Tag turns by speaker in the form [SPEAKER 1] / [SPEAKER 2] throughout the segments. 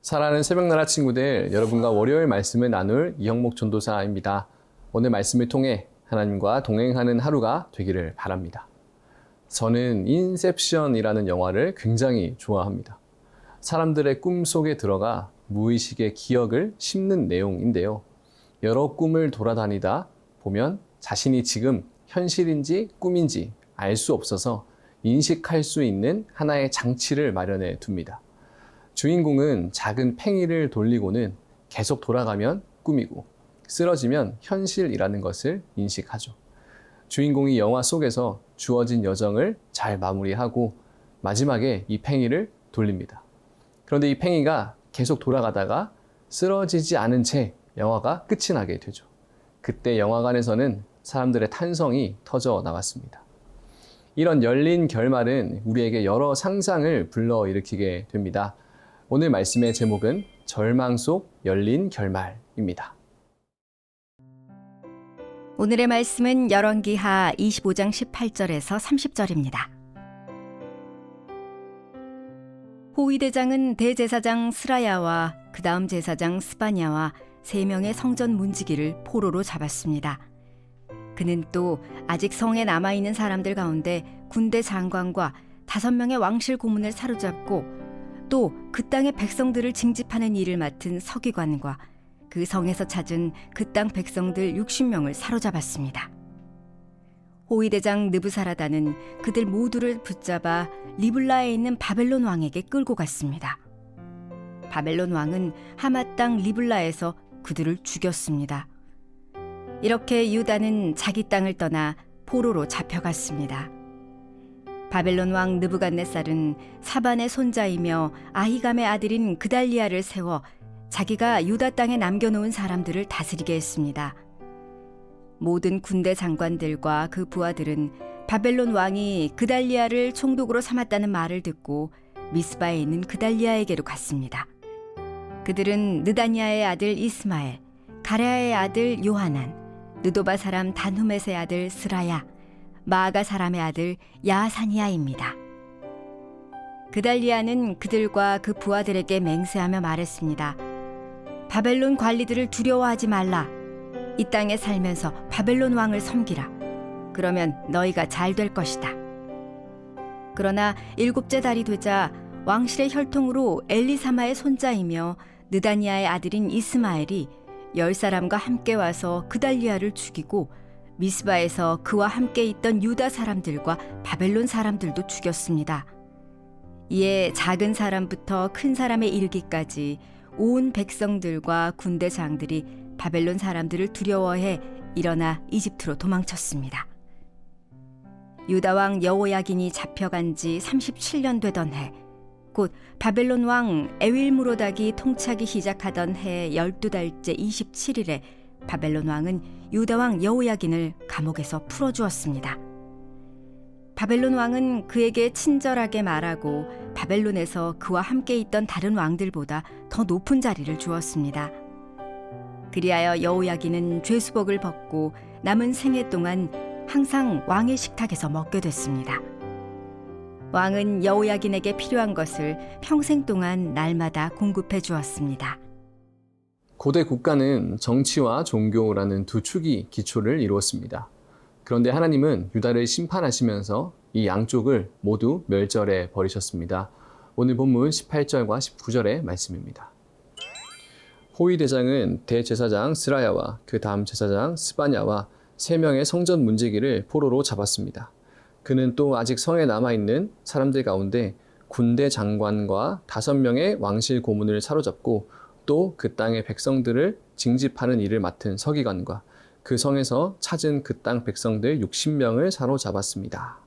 [SPEAKER 1] 사랑하는 새벽나라 친구들, 여러분과 월요일 말씀을 나눌 이형목 전도사입니다. 오늘 말씀을 통해 하나님과 동행하는 하루가 되기를 바랍니다. 저는 인셉션이라는 영화를 굉장히 좋아합니다. 사람들의 꿈속에 들어가 무의식의 기억을 심는 내용인데요. 여러 꿈을 돌아다니다 보면 자신이 지금 현실인지 꿈인지 알 수 없어서 인식할 수 있는 하나의 장치를 마련해 둡니다. 주인공은 작은 팽이를 돌리고는 계속 돌아가면 꿈이고 쓰러지면 현실이라는 것을 인식하죠. 주인공이 영화 속에서 주어진 여정을 잘 마무리하고 마지막에 이 팽이를 돌립니다. 그런데 이 팽이가 계속 돌아가다가 쓰러지지 않은 채 영화가 끝이 나게 되죠. 그때 영화관에서는 사람들의 탄성이 터져 나왔습니다. 이런 열린 결말은 우리에게 여러 상상을 불러일으키게 됩니다. 오늘 말씀의 제목은 절망 속 열린 결말입니다.
[SPEAKER 2] 오늘의 말씀은 열왕기하 25장 18절에서 30절입니다. 호위대장은 대제사장 스라야와 그 다음 제사장 스바냐와 3명의 성전 문지기를 포로로 잡았습니다. 그는 또 아직 성에 남아있는 사람들 가운데 군대 장관과 5명의 왕실 고문을 사로잡고 또 그 땅의 백성들을 징집하는 일을 맡은 서기관과 그 성에서 찾은 그 땅 백성들 60명을 사로잡았습니다. 호위대장 느부사라다는 그들 모두를 붙잡아 리블라에 있는 바벨론 왕에게 끌고 갔습니다. 바벨론 왕은 하마 땅 리블라에서 그들을 죽였습니다. 이렇게 유다는 자기 땅을 떠나 포로로 잡혀갔습니다. 바벨론 왕 느부갓네살은 사반의 손자이며 아히감의 아들인 그달리아를 세워 자기가 유다 땅에 남겨놓은 사람들을 다스리게 했습니다. 모든 군대 장관들과 그 부하들은 바벨론 왕이 그달리아를 총독으로 삼았다는 말을 듣고 미스바에 있는 그달리아에게로 갔습니다. 그들은 느다냐의 아들 이스마엘, 가랴의 아들 요하난, 느도바 사람 단후멧의 아들 스라야, 마아가 사람의 아들 야사니아입니다. 그달리아는 그들과 그 부하들에게 맹세하며 말했습니다. 바벨론 관리들을 두려워하지 말라. 이 땅에 살면서 바벨론 왕을 섬기라. 그러면 너희가 잘 될 것이다. 그러나 7째 달이 되자 왕실의 혈통으로 엘리사마의 손자이며 느다니아의 아들인 이스마엘이 10사람과 함께 와서 그달리아를 죽이고 미스바에서 그와 함께 있던 유다 사람들과 바벨론 사람들도 죽였습니다. 이에 작은 사람부터 큰 사람에 이르기까지 온 백성들과 군대장들이 바벨론 사람들을 두려워해 일어나 이집트로 도망쳤습니다. 유다 왕 여호야긴이 잡혀간 지 37년 되던 해, 곧 바벨론 왕 에윌무로닥이 통치하기 시작하던 해 12달째 27일에 바벨론 왕은 유다 왕 여호야긴을 감옥에서 풀어주었습니다. 바벨론 왕은 그에게 친절하게 말하고 바벨론에서 그와 함께 있던 다른 왕들보다 더 높은 자리를 주었습니다. 그리하여 여호야긴은 죄수복을 벗고 남은 생애 동안 항상 왕의 식탁에서 먹게 됐습니다. 왕은 여호야긴에게 필요한 것을 평생 동안 날마다 공급해 주었습니다.
[SPEAKER 1] 고대 국가는 정치와 종교라는 두 축이 기초를 이루었습니다. 그런데 하나님은 유다를 심판하시면서 이 양쪽을 모두 멸절해 버리셨습니다. 오늘 본문 18절과 19절의 말씀입니다. 호위대장은 대제사장 스라야와 그 다음 제사장 스바냐와 3명의 성전 문지기를 포로로 잡았습니다. 그는 또 아직 성에 남아있는 사람들 가운데 군대 장관과 5명의 왕실 고문을 사로잡고 또 그 땅의 백성들을 징집하는 일을 맡은 서기관과 그 성에서 찾은 그 땅 백성들 60명을 사로잡았습니다.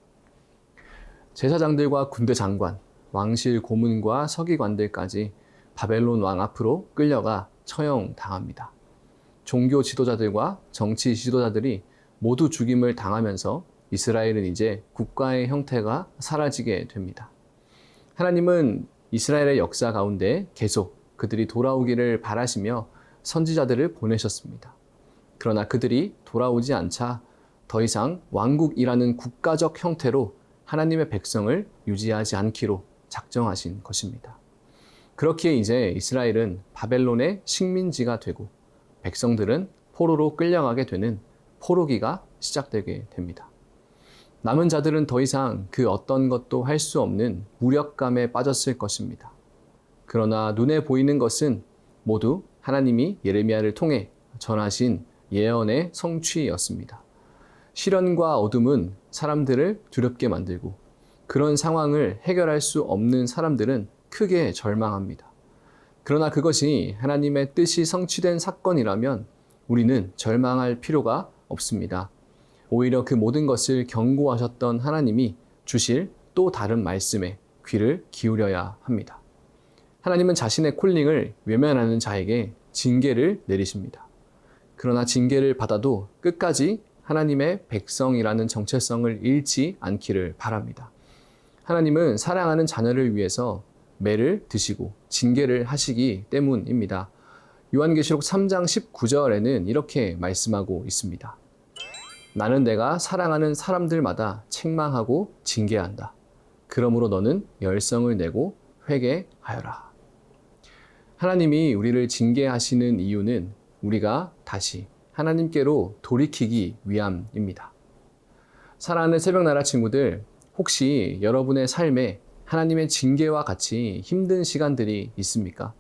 [SPEAKER 1] 제사장들과 군대 장관, 왕실 고문과 서기관들까지 바벨론 왕 앞으로 끌려가 처형당합니다. 종교 지도자들과 정치 지도자들이 모두 죽임을 당하면서 이스라엘은 이제 국가의 형태가 사라지게 됩니다. 하나님은 이스라엘의 역사 가운데 계속 그들이 돌아오기를 바라시며 선지자들을 보내셨습니다. 그러나 그들이 돌아오지 않자 더 이상 왕국이라는 국가적 형태로 하나님의 백성을 유지하지 않기로 작정하신 것입니다. 그렇기에 이제 이스라엘은 바벨론의 식민지가 되고 백성들은 포로로 끌려가게 되는 포로기가 시작되게 됩니다. 남은 자들은 더 이상 그 어떤 것도 할 수 없는 무력감에 빠졌을 것입니다. 그러나 눈에 보이는 것은 모두 하나님이 예레미야를 통해 전하신 예언의 성취였습니다. 시련과 어둠은 사람들을 두렵게 만들고 그런 상황을 해결할 수 없는 사람들은 크게 절망합니다. 그러나 그것이 하나님의 뜻이 성취된 사건이라면 우리는 절망할 필요가 없습니다. 오히려 그 모든 것을 경고하셨던 하나님이 주실 또 다른 말씀에 귀를 기울여야 합니다. 하나님은 자신의 콜링을 외면하는 자에게 징계를 내리십니다. 그러나 징계를 받아도 끝까지 하나님의 백성이라는 정체성을 잃지 않기를 바랍니다. 하나님은 사랑하는 자녀를 위해서 매를 드시고 징계를 하시기 때문입니다. 요한계시록 3장 19절에는 이렇게 말씀하고 있습니다. 나는 내가 사랑하는 사람들마다 책망하고 징계한다. 그러므로 너는 열성을 내고 회개하여라. 하나님이 우리를 징계하시는 이유는 우리가 다시 하나님께로 돌이키기 위함입니다. 사랑하는 새벽나라 친구들, 혹시 여러분의 삶에 하나님의 징계와 같이 힘든 시간들이 있습니까?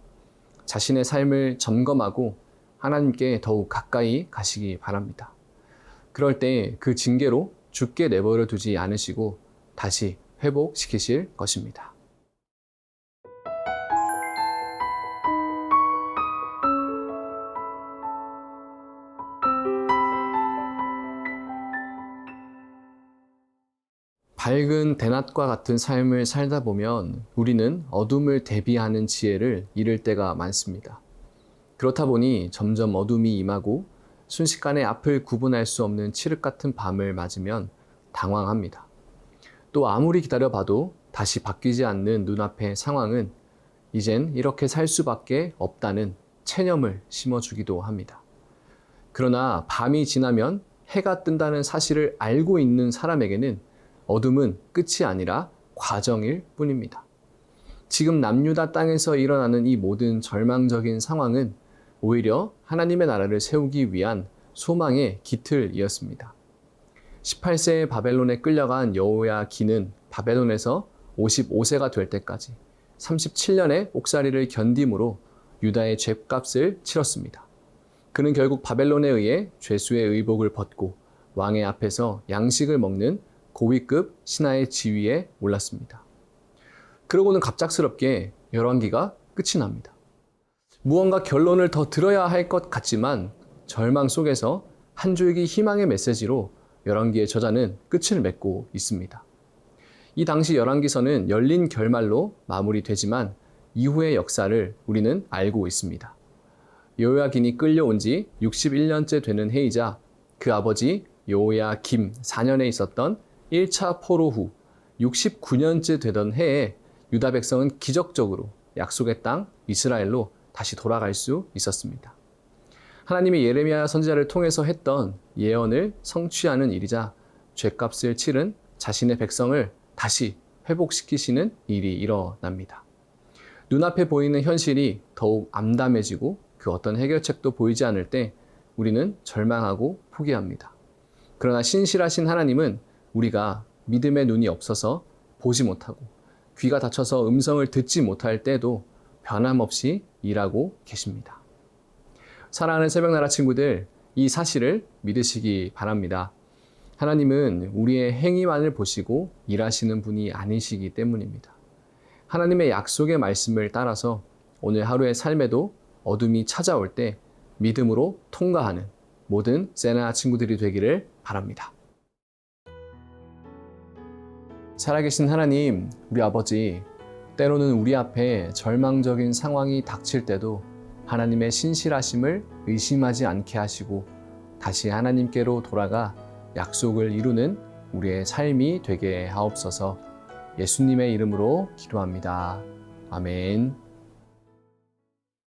[SPEAKER 1] 자신의 삶을 점검하고 하나님께 더욱 가까이 가시기 바랍니다. 그럴 때 그 징계로 죽게 내버려 두지 않으시고 다시 회복시키실 것입니다. 밝은 대낮과 같은 삶을 살다 보면 우리는 어둠을 대비하는 지혜를 잃을 때가 많습니다. 그렇다 보니 점점 어둠이 임하고 순식간에 앞을 구분할 수 없는 칠흑 같은 밤을 맞으면 당황합니다. 또 아무리 기다려봐도 다시 바뀌지 않는 눈앞의 상황은 이젠 이렇게 살 수밖에 없다는 체념을 심어주기도 합니다. 그러나 밤이 지나면 해가 뜬다는 사실을 알고 있는 사람에게는 어둠은 끝이 아니라 과정일 뿐입니다. 지금 남유다 땅에서 일어나는 이 모든 절망적인 상황은 오히려 하나님의 나라를 세우기 위한 소망의 기틀이었습니다. 18세에 바벨론에 끌려간 여호야긴은 바벨론에서 55세가 될 때까지 37년의 옥살이를 견딤으로 유다의 죗값을 치렀습니다. 그는 결국 바벨론에 의해 죄수의 의복을 벗고 왕의 앞에서 양식을 먹는 고위급 신하의 지위에 올랐습니다. 그러고는 갑작스럽게 열왕기가 끝이 납니다. 무언가 결론을 더 들어야 할 것 같지만 절망 속에서 한 줄기 희망의 메시지로 열왕기의 저자는 끝을 맺고 있습니다. 이 당시 열왕기서는 열린 결말로 마무리되지만 이후의 역사를 우리는 알고 있습니다. 여호야긴이 끌려온 지 61년째 되는 해이자 그 아버지 여호야김 4년에 있었던 1차 포로 후 69년째 되던 해에 유다 백성은 기적적으로 약속의 땅 이스라엘로 다시 돌아갈 수 있었습니다. 하나님이 예레미야 선지자를 통해서 했던 예언을 성취하는 일이자 죗값을 치른 자신의 백성을 다시 회복시키시는 일이 일어납니다. 눈앞에 보이는 현실이 더욱 암담해지고 그 어떤 해결책도 보이지 않을 때 우리는 절망하고 포기합니다. 그러나 신실하신 하나님은 우리가 믿음의 눈이 없어서 보지 못하고 귀가 닫혀서 음성을 듣지 못할 때도 변함없이 일하고 계십니다. 사랑하는 새벽나라 친구들, 이 사실을 믿으시기 바랍니다. 하나님은 우리의 행위만을 보시고 일하시는 분이 아니시기 때문입니다. 하나님의 약속의 말씀을 따라서 오늘 하루의 삶에도 어둠이 찾아올 때 믿음으로 통과하는 모든 세나 친구들이 되기를 바랍니다. 살아계신 하나님, 우리 아버지, 때로는 우리 앞에 절망적인 상황이 닥칠 때도 하나님의 신실하심을 의심하지 않게 하시고 다시 하나님께로 돌아가 약속을 이루는 우리의 삶이 되게 하옵소서. 예수님의 이름으로 기도합니다. 아멘.